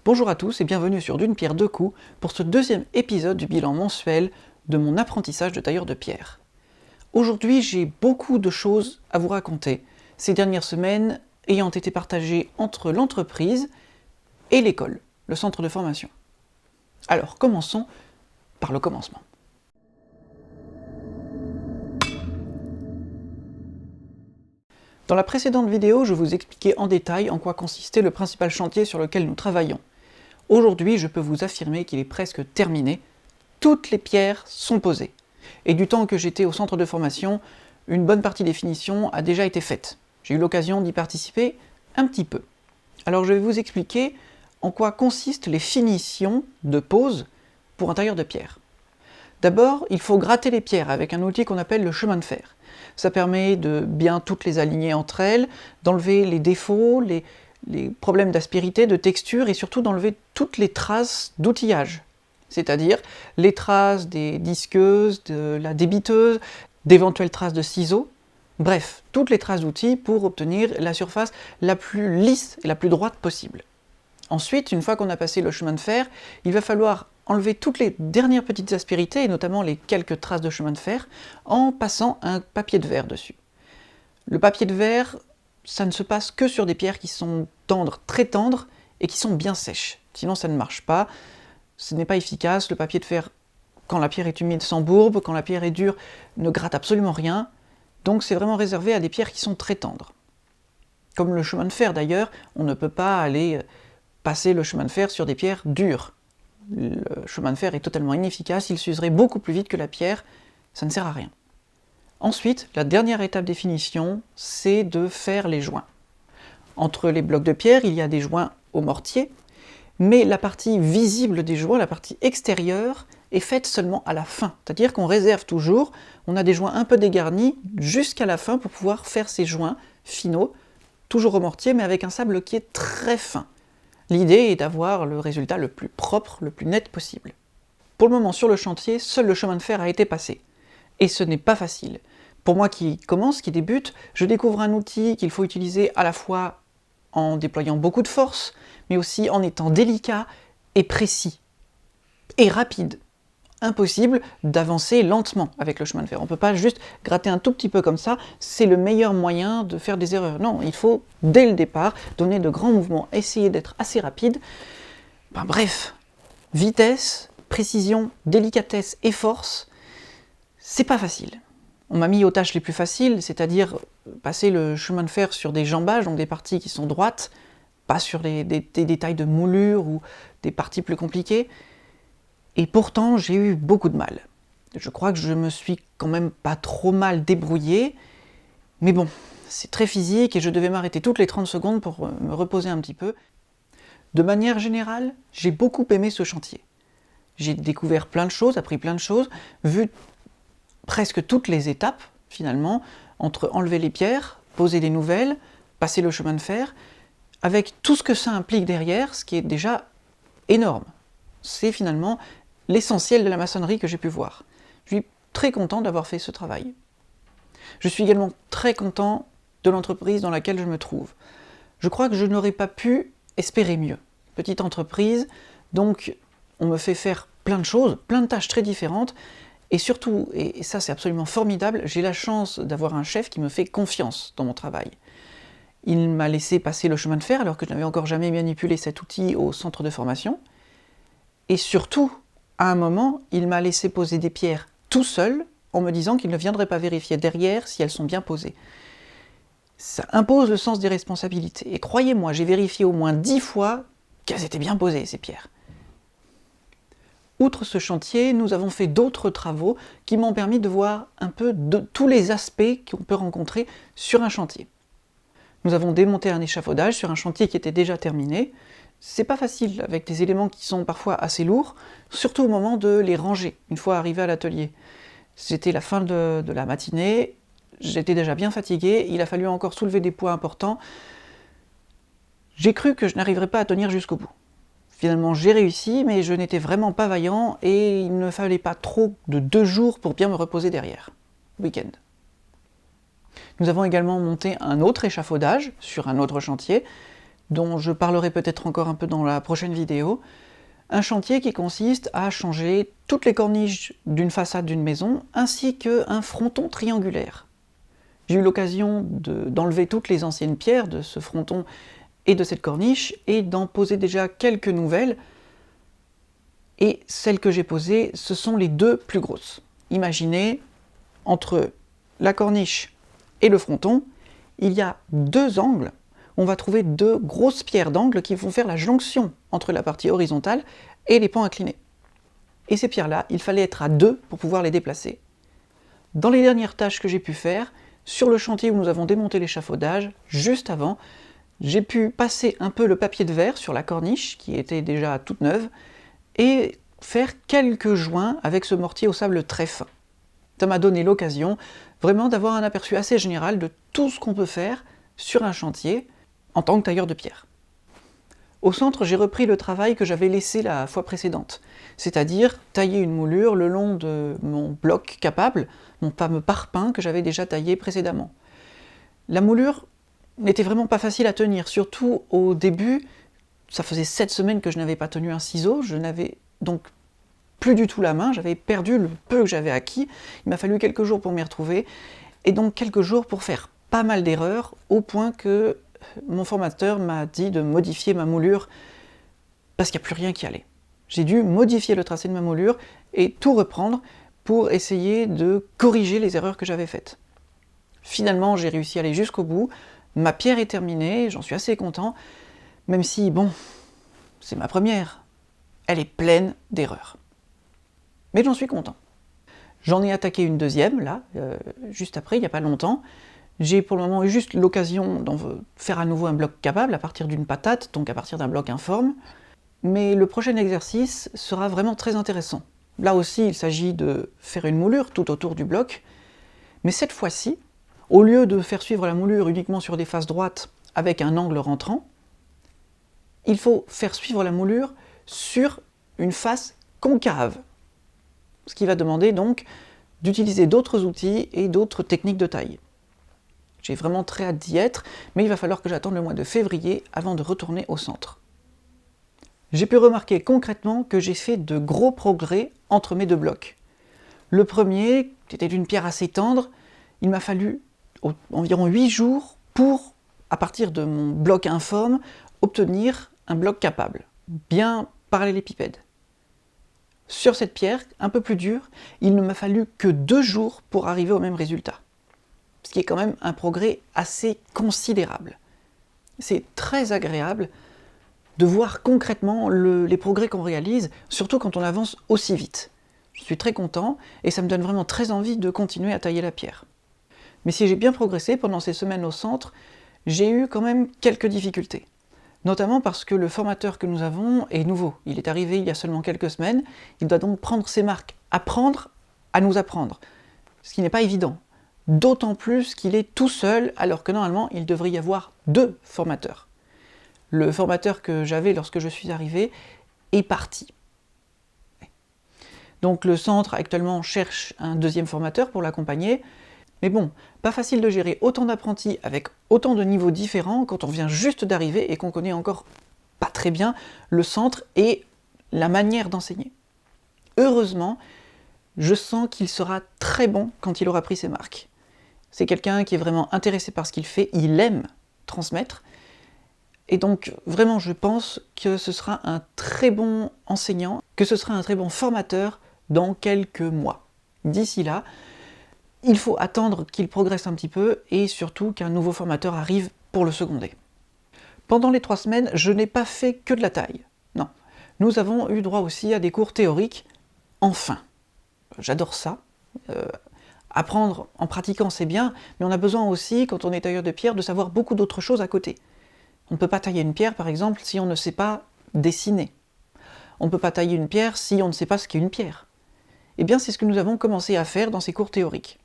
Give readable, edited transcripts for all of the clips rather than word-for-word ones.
Bonjour à tous et bienvenue sur D'une pierre deux coups pour ce deuxième épisode du bilan mensuel de mon apprentissage de tailleur de pierre. Aujourd'hui, j'ai beaucoup de choses à vous raconter, ces dernières semaines ayant été partagées entre l'entreprise et l'école, le centre de formation. Alors, commençons par le commencement. Dans la précédente vidéo, je vous expliquais en détail en quoi consistait le principal chantier sur lequel nous travaillons. Aujourd'hui, je peux vous affirmer qu'il est presque terminé. Toutes les pierres sont posées. Et du temps que j'étais au centre de formation, une bonne partie des finitions a déjà été faite. J'ai eu l'occasion d'y participer un petit peu. Alors je vais vous expliquer en quoi consistent les finitions de pose pour un tailleur de pierre. D'abord, il faut gratter les pierres avec un outil qu'on appelle le chemin de fer. Ça permet de bien toutes les aligner entre elles, d'enlever les défauts, les problèmes d'aspérité, de texture et surtout d'enlever toutes les traces d'outillage. C'est-à-dire les traces des disqueuses, de la débiteuse, d'éventuelles traces de ciseaux, bref, toutes les traces d'outils pour obtenir la surface la plus lisse et la plus droite possible. Ensuite, une fois qu'on a passé le chemin de fer, il va falloir enlever toutes les dernières petites aspérités, et notamment les quelques traces de chemin de fer, en passant un papier de verre dessus. Le papier de verre, ça ne se passe que sur des pierres qui sont tendres, très tendres, et qui sont bien sèches. Sinon ça ne marche pas, ce n'est pas efficace, le papier de fer, quand la pierre est humide, s'embourbe, quand la pierre est dure, ne gratte absolument rien, donc c'est vraiment réservé à des pierres qui sont très tendres. Comme le chemin de fer d'ailleurs, on ne peut pas aller passer le chemin de fer sur des pierres dures. Le chemin de fer est totalement inefficace, il s'userait beaucoup plus vite que la pierre, ça ne sert à rien. Ensuite, la dernière étape des finitions, c'est de faire les joints. Entre les blocs de pierre, il y a des joints au mortier, mais la partie visible des joints, la partie extérieure, est faite seulement à la fin. C'est-à-dire qu'on réserve toujours, on a des joints un peu dégarnis jusqu'à la fin pour pouvoir faire ces joints finaux, toujours au mortier, mais avec un sable qui est très fin. L'idée est d'avoir le résultat le plus propre, le plus net possible. Pour le moment, sur le chantier, seul le chemin de fer a été passé. Et ce n'est pas facile. Pour moi qui commence, qui débute, je découvre un outil qu'il faut utiliser à la fois en déployant beaucoup de force, mais aussi en étant délicat et précis. Et rapide. Impossible d'avancer lentement avec le chemin de fer. On ne peut pas juste gratter un tout petit peu comme ça, c'est le meilleur moyen de faire des erreurs. Non, il faut, dès le départ, donner de grands mouvements, essayer d'être assez rapide. Bref, vitesse, précision, délicatesse et force, c'est pas facile. On m'a mis aux tâches les plus faciles, c'est-à-dire passer le chemin de fer sur des jambages, donc des parties qui sont droites, pas sur des détails de moulure ou des parties plus compliquées. Et pourtant, j'ai eu beaucoup de mal. Je crois que je me suis quand même pas trop mal débrouillé, mais bon, c'est très physique et je devais m'arrêter toutes les 30 secondes pour me reposer un petit peu. De manière générale, j'ai beaucoup aimé ce chantier. J'ai découvert plein de choses, appris plein de choses, vu presque toutes les étapes, finalement, entre enlever les pierres, poser des nouvelles, passer le chemin de fer, avec tout ce que ça implique derrière, ce qui est déjà énorme. C'est finalement l'essentiel de la maçonnerie que j'ai pu voir. Je suis très content d'avoir fait ce travail. Je suis également très content de l'entreprise dans laquelle je me trouve. Je crois que je n'aurais pas pu espérer mieux. Petite entreprise, donc on me fait faire plein de choses, plein de tâches très différentes, et surtout, et ça c'est absolument formidable, j'ai la chance d'avoir un chef qui me fait confiance dans mon travail. Il m'a laissé passer le chemin de fer alors que je n'avais encore jamais manipulé cet outil au centre de formation, et surtout, à un moment, il m'a laissé poser des pierres tout seul, en me disant qu'il ne viendrait pas vérifier derrière si elles sont bien posées. Ça impose le sens des responsabilités. Et croyez-moi, j'ai vérifié au moins 10 fois qu'elles étaient bien posées, ces pierres. Outre ce chantier, nous avons fait d'autres travaux qui m'ont permis de voir un peu de tous les aspects qu'on peut rencontrer sur un chantier. Nous avons démonté un échafaudage sur un chantier qui était déjà terminé. C'est pas facile avec des éléments qui sont parfois assez lourds, surtout au moment de les ranger, une fois arrivé à l'atelier. C'était la fin de la matinée, j'étais déjà bien fatigué, il a fallu encore soulever des poids importants. J'ai cru que je n'arriverais pas à tenir jusqu'au bout. Finalement j'ai réussi, mais je n'étais vraiment pas vaillant et il ne fallait pas trop de 2 jours pour bien me reposer derrière. Week-end. Nous avons également monté un autre échafaudage sur un autre chantier, dont je parlerai peut-être encore un peu dans la prochaine vidéo. Un chantier qui consiste à changer toutes les corniches d'une façade d'une maison, ainsi qu'un fronton triangulaire. J'ai eu l'occasion d'enlever toutes les anciennes pierres de ce fronton et de cette corniche, et d'en poser déjà quelques nouvelles, et celles que j'ai posées, ce sont les deux plus grosses. Imaginez, entre la corniche et le fronton, il y a deux angles. On va trouver deux grosses pierres d'angle qui vont faire la jonction entre la partie horizontale et les pans inclinés. Et ces pierres-là, il fallait être à deux pour pouvoir les déplacer. Dans les dernières tâches que j'ai pu faire, sur le chantier où nous avons démonté l'échafaudage, juste avant, j'ai pu passer un peu le papier de verre sur la corniche, qui était déjà toute neuve, et faire quelques joints avec ce mortier au sable très fin. Ça m'a donné l'occasion vraiment d'avoir un aperçu assez général de tout ce qu'on peut faire sur un chantier en tant que tailleur de pierre. Au centre, j'ai repris le travail que j'avais laissé la fois précédente, c'est-à-dire tailler une moulure le long de mon bloc capable, mon fameux parpaing que j'avais déjà taillé précédemment. La moulure n'était vraiment pas facile à tenir, surtout au début. Ça faisait 7 semaines que je n'avais pas tenu un ciseau, je n'avais donc plus du tout la main, j'avais perdu le peu que j'avais acquis, il m'a fallu quelques jours pour m'y retrouver, et donc quelques jours pour faire pas mal d'erreurs, au point que mon formateur m'a dit de modifier ma moulure, parce qu'il n'y a plus rien qui allait. J'ai dû modifier le tracé de ma moulure, et tout reprendre pour essayer de corriger les erreurs que j'avais faites. Finalement, j'ai réussi à aller jusqu'au bout, ma pierre est terminée, j'en suis assez content, même si, bon, c'est ma première, elle est pleine d'erreurs. Mais j'en suis content. J'en ai attaqué une deuxième, là, juste après, il n'y a pas longtemps. J'ai pour le moment eu juste l'occasion d'en faire à nouveau un bloc capable à partir d'une patate, donc à partir d'un bloc informe. Mais le prochain exercice sera vraiment très intéressant. Là aussi, il s'agit de faire une moulure tout autour du bloc, mais cette fois-ci, au lieu de faire suivre la moulure uniquement sur des faces droites avec un angle rentrant, il faut faire suivre la moulure sur une face concave. Ce qui va demander donc d'utiliser d'autres outils et d'autres techniques de taille. J'ai vraiment très hâte d'y être, mais il va falloir que j'attende le mois de février avant de retourner au centre. J'ai pu remarquer concrètement que j'ai fait de gros progrès entre mes deux blocs. Le premier, qui était d'une pierre assez tendre, il m'a fallu environ 8 jours pour, à partir de mon bloc informe, obtenir un bloc capable, bien parallélépipède. Sur cette pierre, un peu plus dure, il ne m'a fallu que 2 jours pour arriver au même résultat. Ce qui est quand même un progrès assez considérable. C'est très agréable de voir concrètement les progrès qu'on réalise, surtout quand on avance aussi vite. Je suis très content et ça me donne vraiment très envie de continuer à tailler la pierre. Mais si j'ai bien progressé pendant ces semaines au centre, j'ai eu quand même quelques difficultés. Notamment parce que le formateur que nous avons est nouveau. Il est arrivé il y a seulement quelques semaines, il doit donc prendre ses marques, apprendre à nous apprendre. Ce qui n'est pas évident. D'autant plus qu'il est tout seul, alors que normalement il devrait y avoir 2 formateurs. Le formateur que j'avais lorsque je suis arrivé est parti. Donc le centre actuellement cherche un 2e formateur pour l'accompagner, mais bon, pas facile de gérer autant d'apprentis avec autant de niveaux différents quand on vient juste d'arriver et qu'on connaît encore pas très bien le centre et la manière d'enseigner. Heureusement, je sens qu'il sera très bon quand il aura pris ses marques. C'est quelqu'un qui est vraiment intéressé par ce qu'il fait, il aime transmettre, et donc vraiment je pense que ce sera un très bon enseignant, que ce sera un très bon formateur dans quelques mois. D'ici là, il faut attendre qu'il progresse un petit peu et surtout qu'un nouveau formateur arrive pour le seconder. Pendant les 3 semaines, je n'ai pas fait que de la taille. Non, nous avons eu droit aussi à des cours théoriques, enfin. J'adore ça. Apprendre en pratiquant, c'est bien, mais on a besoin aussi, quand on est tailleur de pierre, de savoir beaucoup d'autres choses à côté. On ne peut pas tailler une pierre, par exemple, si on ne sait pas dessiner. On ne peut pas tailler une pierre si on ne sait pas ce qu'est une pierre. Eh bien, c'est ce que nous avons commencé à faire dans ces cours théoriques.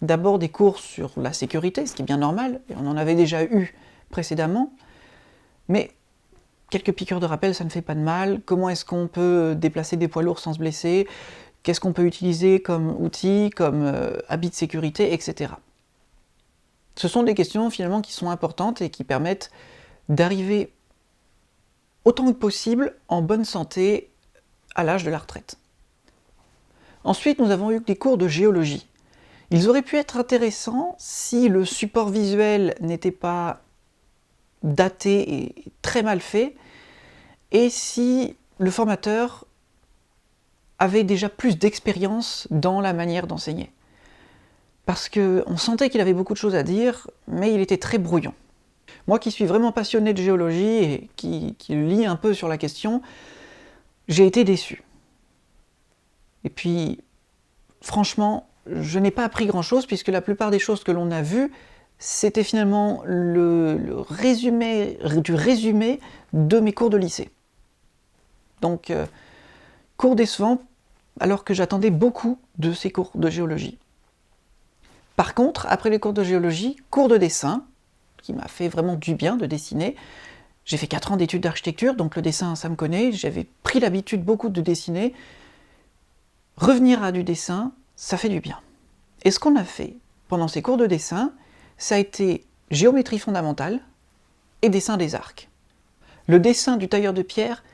D'abord des cours sur la sécurité, ce qui est bien normal, et on en avait déjà eu précédemment, mais quelques piqûres de rappel, ça ne fait pas de mal. Comment est-ce qu'on peut déplacer des poids lourds sans se blesser? Qu'est-ce qu'on peut utiliser comme outil, comme habit de sécurité, etc. Ce sont des questions finalement qui sont importantes et qui permettent d'arriver autant que possible en bonne santé à l'âge de la retraite. Ensuite, nous avons eu des cours de géologie. Ils auraient pu être intéressants si le support visuel n'était pas daté et très mal fait, et si le formateur avait déjà plus d'expérience dans la manière d'enseigner. Parce qu'on sentait qu'il avait beaucoup de choses à dire, mais il était très brouillon. Moi qui suis vraiment passionné de géologie et qui lit un peu sur la question, j'ai été déçu. Et puis, franchement, je n'ai pas appris grand-chose, puisque la plupart des choses que l'on a vues, c'était finalement le résumé de mes cours de lycée. Donc, cours décevant, alors que j'attendais beaucoup de ces cours de géologie. Par contre, après les cours de géologie, cours de dessin, qui m'a fait vraiment du bien de dessiner. J'ai fait 4 ans d'études d'architecture, donc le dessin, ça me connaît, j'avais pris l'habitude beaucoup de dessiner. Revenir à du dessin, ça fait du bien. Et ce qu'on a fait pendant ces cours de dessin, ça a été géométrie fondamentale et dessin des arcs. Le dessin du tailleur de pierre,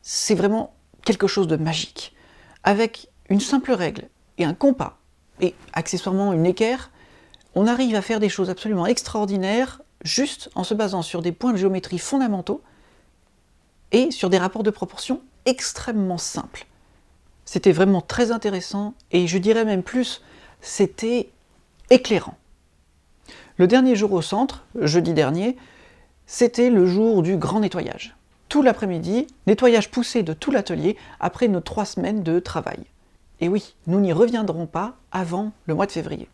c'est vraiment quelque chose de magique. Avec une simple règle et un compas, et accessoirement une équerre, on arrive à faire des choses absolument extraordinaires juste en se basant sur des points de géométrie fondamentaux et sur des rapports de proportions extrêmement simples. C'était vraiment très intéressant et je dirais même plus, c'était éclairant. Le dernier jour au centre, jeudi dernier, c'était le jour du grand nettoyage. Tout l'après-midi, nettoyage poussé de tout l'atelier après nos 3 semaines de travail. Et oui, nous n'y reviendrons pas avant le mois de février.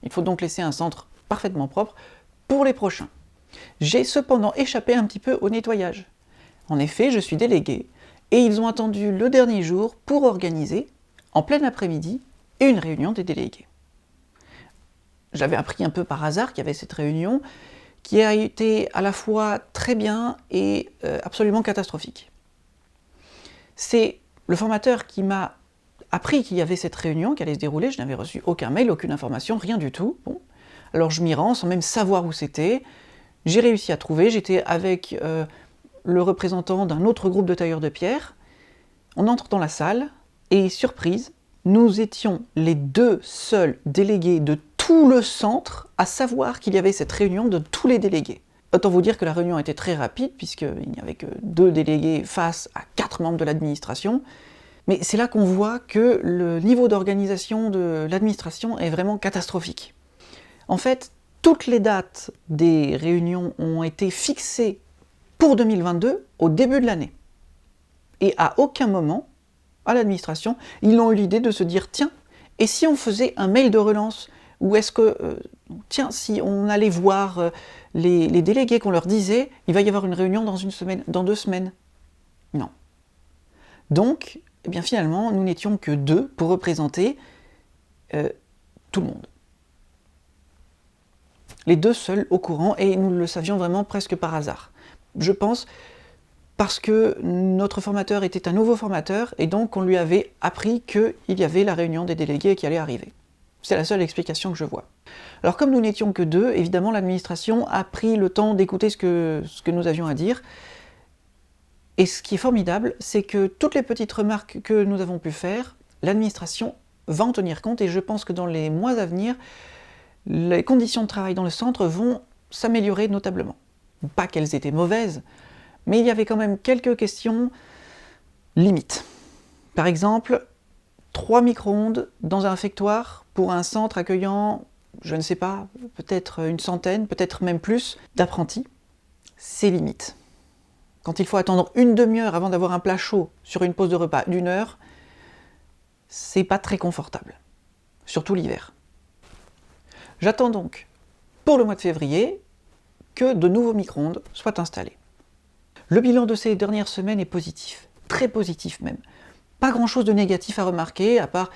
Il faut donc laisser un centre parfaitement propre pour les prochains. J'ai cependant échappé un petit peu au nettoyage. En effet, je suis délégué, et ils ont attendu le dernier jour pour organiser, en plein après-midi, une réunion des délégués. J'avais appris un peu par hasard qu'il y avait cette réunion, qui a été à la fois très bien et absolument catastrophique. C'est le formateur qui m'a appris qu'il y avait cette réunion qui allait se dérouler, je n'avais reçu aucun mail, aucune information, rien du tout. Bon. Alors je m'y rends sans même savoir où c'était. J'ai réussi à trouver, j'étais avec le représentant d'un autre groupe de tailleurs de pierre. On entre dans la salle et surprise, nous étions les 2 seuls délégués de tout le centre à savoir qu'il y avait cette réunion de tous les délégués. Autant vous dire que la réunion était très rapide puisqu'il n'y avait que 2 délégués face à 4 membres de l'administration. Mais c'est là qu'on voit que le niveau d'organisation de l'administration est vraiment catastrophique. En fait, toutes les dates des réunions ont été fixées pour 2022 au début de l'année. Et à aucun moment, à l'administration, ils n'ont eu l'idée de se dire « Tiens, et si on faisait un mail de relance ?» Ou est-ce que, tiens, si on allait voir les délégués, qu'on leur disait « Il va y avoir une réunion dans 1 semaine, dans 2 semaines ?» Non. Donc, eh bien finalement, nous n'étions que 2 pour représenter tout le monde. Les 2 seuls au courant, et nous le savions vraiment presque par hasard. Je pense parce que notre formateur était un nouveau formateur, et donc on lui avait appris qu'il y avait la réunion des délégués qui allait arriver. C'est la seule explication que je vois. Alors comme nous n'étions que 2, évidemment l'administration a pris le temps d'écouter ce que nous avions à dire. Et ce qui est formidable, c'est que toutes les petites remarques que nous avons pu faire, l'administration va en tenir compte, et je pense que dans les mois à venir, les conditions de travail dans le centre vont s'améliorer notablement. Pas qu'elles étaient mauvaises, mais il y avait quand même quelques questions limites. Par exemple, 3 micro-ondes dans un réfectoire pour un centre accueillant, je ne sais pas, peut-être une centaine, peut-être même plus d'apprentis, c'est limite. Quand il faut attendre une demi-heure avant d'avoir un plat chaud sur une pause de repas d'1 heure, c'est pas très confortable, surtout l'hiver. J'attends donc, pour le mois de février, que de nouveaux micro-ondes soient installés. Le bilan de ces dernières semaines est positif, très positif même. Pas grand-chose de négatif à remarquer, à part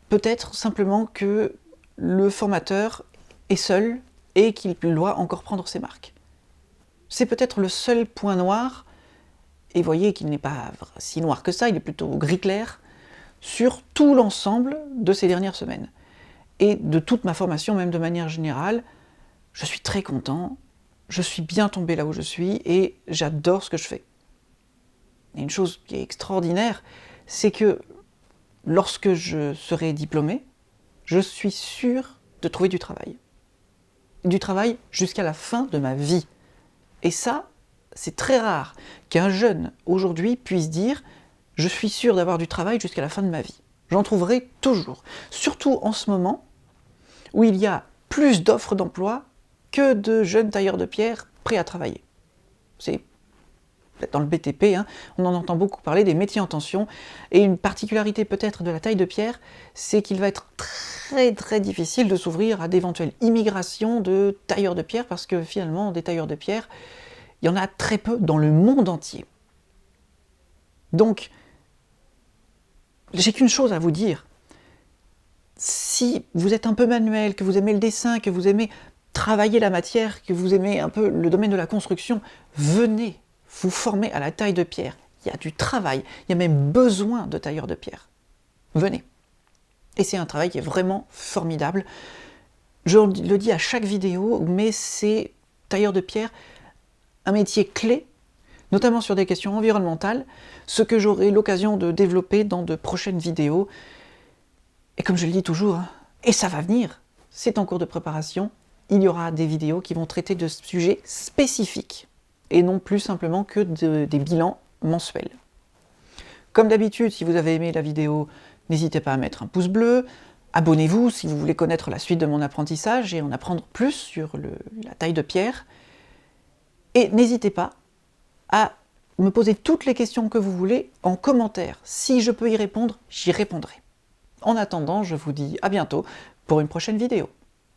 peut-être simplement que le formateur est seul et qu'il doit encore prendre ses marques. C'est peut-être le seul point noir, et voyez qu'il n'est pas si noir que ça, il est plutôt gris clair, sur tout l'ensemble de ces dernières semaines. Et de toute ma formation, même de manière générale, je suis très content, je suis bien tombé là où je suis, et j'adore ce que je fais. Et une chose qui est extraordinaire, c'est que lorsque je serai diplômé, je suis sûr de trouver du travail. Du travail jusqu'à la fin de ma vie. Et ça, c'est très rare qu'un jeune aujourd'hui puisse dire « je suis sûr d'avoir du travail jusqu'à la fin de ma vie ». J'en trouverai toujours. Surtout en ce moment, où il y a plus d'offres d'emploi que de jeunes tailleurs de pierre prêts à travailler. C'est dans le BTP, on en entend beaucoup parler des métiers en tension, et une particularité peut-être de la taille de pierre, c'est qu'il va être très très difficile de s'ouvrir à d'éventuelles immigrations de tailleurs de pierre, parce que finalement, des tailleurs de pierre, il y en a très peu dans le monde entier. Donc, j'ai qu'une chose à vous dire. Si vous êtes un peu manuel, que vous aimez le dessin, que vous aimez travailler la matière, que vous aimez un peu le domaine de la construction, venez vous former à la taille de pierre. Il y a du travail, il y a même besoin de tailleurs de pierre. Venez. Et c'est un travail qui est vraiment formidable. Je le dis à chaque vidéo, mais c'est, tailleur de pierre, un métier clé, notamment sur des questions environnementales, ce que j'aurai l'occasion de développer dans de prochaines vidéos. Et comme je le dis toujours, et ça va venir, c'est en cours de préparation, il y aura des vidéos qui vont traiter de sujets spécifiques, et non plus simplement que des bilans mensuels. Comme d'habitude, si vous avez aimé la vidéo, n'hésitez pas à mettre un pouce bleu, abonnez-vous si vous voulez connaître la suite de mon apprentissage et en apprendre plus sur la taille de pierre, et n'hésitez pas à me poser toutes les questions que vous voulez en commentaire. Si je peux y répondre, j'y répondrai. En attendant, je vous dis à bientôt pour une prochaine vidéo.